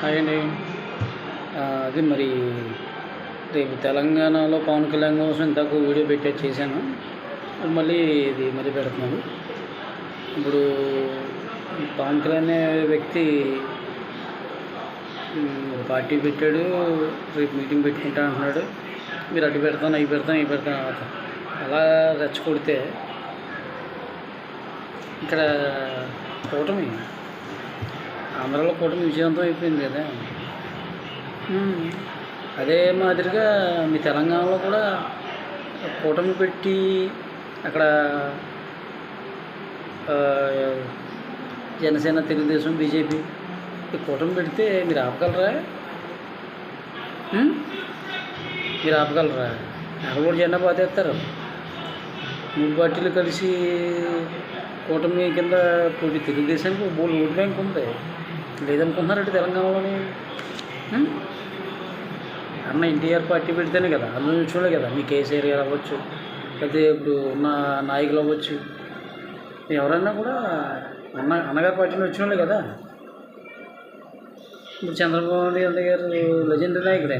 Hi అండి. అది మరి రేపు తెలంగాణలో పవన్ కళ్యాణ్ కోసం ఇందాక వీడియో చేశాను. మళ్ళీ ఇది మళ్ళీ పెడుతున్నాను. ఇప్పుడు పవన్ కళ్యాణ్ అనే వ్యక్తి ఒక పార్టీ పెట్టాడు, రేపు మీటింగ్ పెట్టుకుంటా అంటున్నాడు. మీరు అటు పెడతాను, అవి పెడతాను, ఇవి పెడతాను అలా రెచ్చగొడితే ఇక్కడ కూటమి ఆంధ్రాలో కూటమి విజయవంతం అయిపోయింది కదా. అదే మాదిరిగా మీ తెలంగాణలో కూడా కూటమి పెట్టి అక్కడ జనసేన, తెలుగుదేశం, బీజేపీ ఈ కూటమి పెడితే మీరు ఆపగలరా? మీరు ఆపగలరా? అక్కడ కూడా జెండా పాతేస్తారు. 3 పార్టీలు కలిసి కూటమి కింద పోటీ. తెలుగుదేశానికి బోల్డ్ ఓటు బ్యాంక్ ఉంది, లేదనుకుంటున్నారంటే తెలంగాణలోని అన్న ఎన్టీఆర్ పార్టీ పెడితేనే కదా, అందులో చూడలే కదా. మీ కేసీఆర్ గారు అవ్వచ్చు, లేకపోతే ఇప్పుడు ఉన్న నాయకులు అవ్వచ్చు, ఎవరన్నా కూడా అన్నగారి పార్టీని వచ్చిన వాళ్ళే కదా. ఇప్పుడు చంద్రబాబు నాయుడు గారు లెజెండరీ నాయకుడు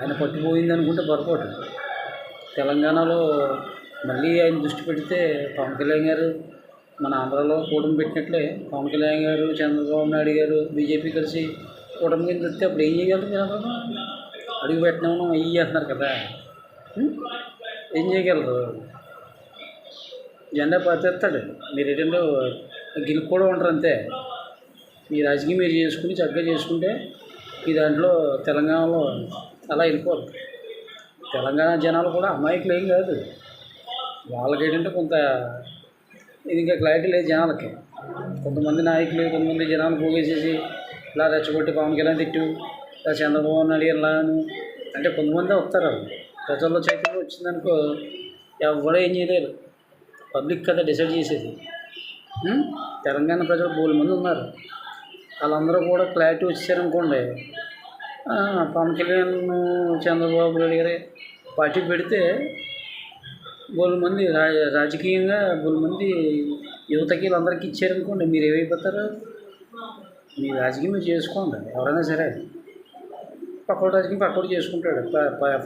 ఆయన పట్టుపోయింది అనుకుంటే పొరపాటు. తెలంగాణలో మళ్ళీ ఆయన దృష్టి పెడితే పవన్ కళ్యాణ్ గారు మన ఆంధ్రాలో కూటమి పెట్టినట్లే పవన్ కళ్యాణ్ గారు, చంద్రబాబు నాయుడు గారు, బీజేపీ కలిసి కూటమి కింద వస్తే అప్పుడు ఏం చేయగలరు? జనాలు అడుగు పెట్టినాము అయ్యి అంటున్నారు కదా, ఏం చేయగలరు? జెండా పాతేస్తాడు. మీరు ఏంటంటే గిలుపు కూడా ఉంటారు అంతే. మీ రాజకీయం మీరు చేసుకుని చక్కగా చేసుకుంటే ఈ దాంట్లో తెలంగాణలో అలా వెళ్ళిపోదు. తెలంగాణ జనాలు కూడా అమాయకులు ఏం కాదు. వాళ్ళకి ఏంటంటే కొంత ఇది ఇంకా క్లారిటీ లేదు జనాలకి. కొంతమంది నాయకులు, కొంతమంది జనాలు పోగేసేసి ఇలా రెచ్చగొట్టి పవన్ కళ్యాణ్ తిట్టు, ఇలా చంద్రబాబు నాయుడు ఇలాను అంటే కొంతమంది వస్తారు. ప్రజల్లో చైతన్యం వచ్చిందనుకో ఎవడో ఏం చేయలేరు. పబ్లిక్ కదా డిసైడ్ చేసేది. తెలంగాణ ప్రజలు 3 మంది ఉన్నారు. వాళ్ళందరూ కూడా క్లారిటీ వచ్చారనుకోండి, పవన్ కళ్యాణ్, చంద్రబాబు నాయుడు గారి పార్టీ పెడితే 3 మంది రాజకీయంగా 3 మంది యువతకి వీళ్ళందరికీ ఇచ్చారనుకోండి, మీరు ఏమైపోతారు? మీ రాజకీయం మీరు చేసుకోండి. ఎవరైనా సరే పక్కోటి రాజకీయం పక్కోటి చేసుకుంటాడు.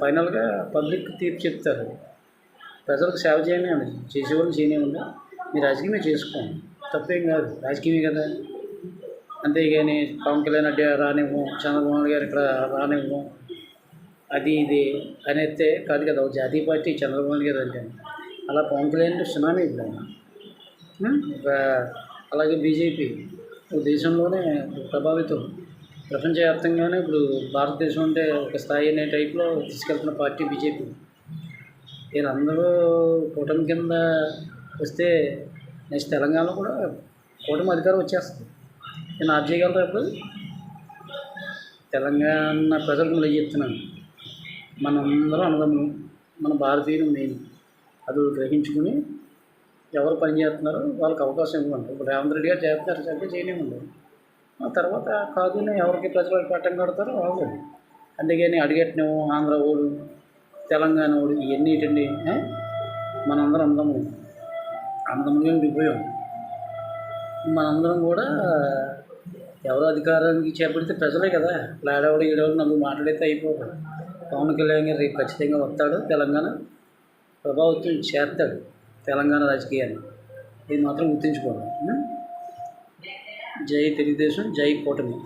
ఫైనల్గా పబ్లిక్ తీర్పు చెప్తారు. ప్రజలకు సేవ చేయనివ్వండి, చేసేవాళ్ళు చేయనివ్వండి. మీ రాజకీయం మీరు చేసుకోండి, తప్పేం కాదు. రాజకీయమే కదా. అంతేగాని పవన్ కళ్యాణ్ అడ్డ రానివ్వం, చంద్రబాబు నాయుడు గారు ఇక్కడ రానివ్వం, అది ఇది అనేస్తే కాదు కదా. జాతీయ పార్టీ చంద్రబాబు నాయుడు గారు అంటే అలా పవన్ కళ్యాణ్ సునామీ ఇప్పుడు అలాగే బీజేపీ దేశంలోనే ప్రభావితం, ప్రపంచవ్యాప్తంగానే ఇప్పుడు భారతదేశం అంటే ఒక స్థాయి అనే టైప్లో తీసుకెళ్తున్న పార్టీ బీజేపీ. వీళ్ళందరూ కూటమి కింద వస్తే నెక్స్ట్ తెలంగాణలో కూడా కూటమి అధికారం వచ్చేస్తుంది. నేను ఆఫ్ చేయగలరా? ఇప్పుడు తెలంగాణ ప్రజలకు మళ్ళీ చెప్తున్నాను, మనందరం అన్నదమ్ములు, మన భారతీయులు మెయిన్. అది గ్రహించుకుని ఎవరు పని చేస్తున్నారో వాళ్ళకి అవకాశం ఇవ్వండి. ఇప్పుడు రేవంత్ రెడ్డి గారు చేస్తున్నారు, చక్కగా చేయనివ్వండి. ఆ తర్వాత కాదు ఎవరికి ప్రజలకు పట్టం కడతారో అవ్వండి. అందుకని అడిగట్టినేమో ఆంధ్ర ఓడు, తెలంగాణ ఓడు ఇవన్నీ ఏంటండి? మనందరం అన్నదమ్ములుగా విడిపోయాం. మనందరం కూడా ఎవరు అధికారానికి చేపడితే ప్రజలే కదా. లాడేవాడు ఈడేవాడు నలుగురు మాట్లాడితే అయిపోతాడు. పవన్ కళ్యాణ్ గారు రేపు ఖచ్చితంగా వస్తాడు, తెలంగాణ ప్రభావితం చేస్తాడు తెలంగాణ రాజకీయాన్ని. ఇది మాత్రం గుర్తుంచుకోండి. జై తెలుగుదేశం, జై కూటమి.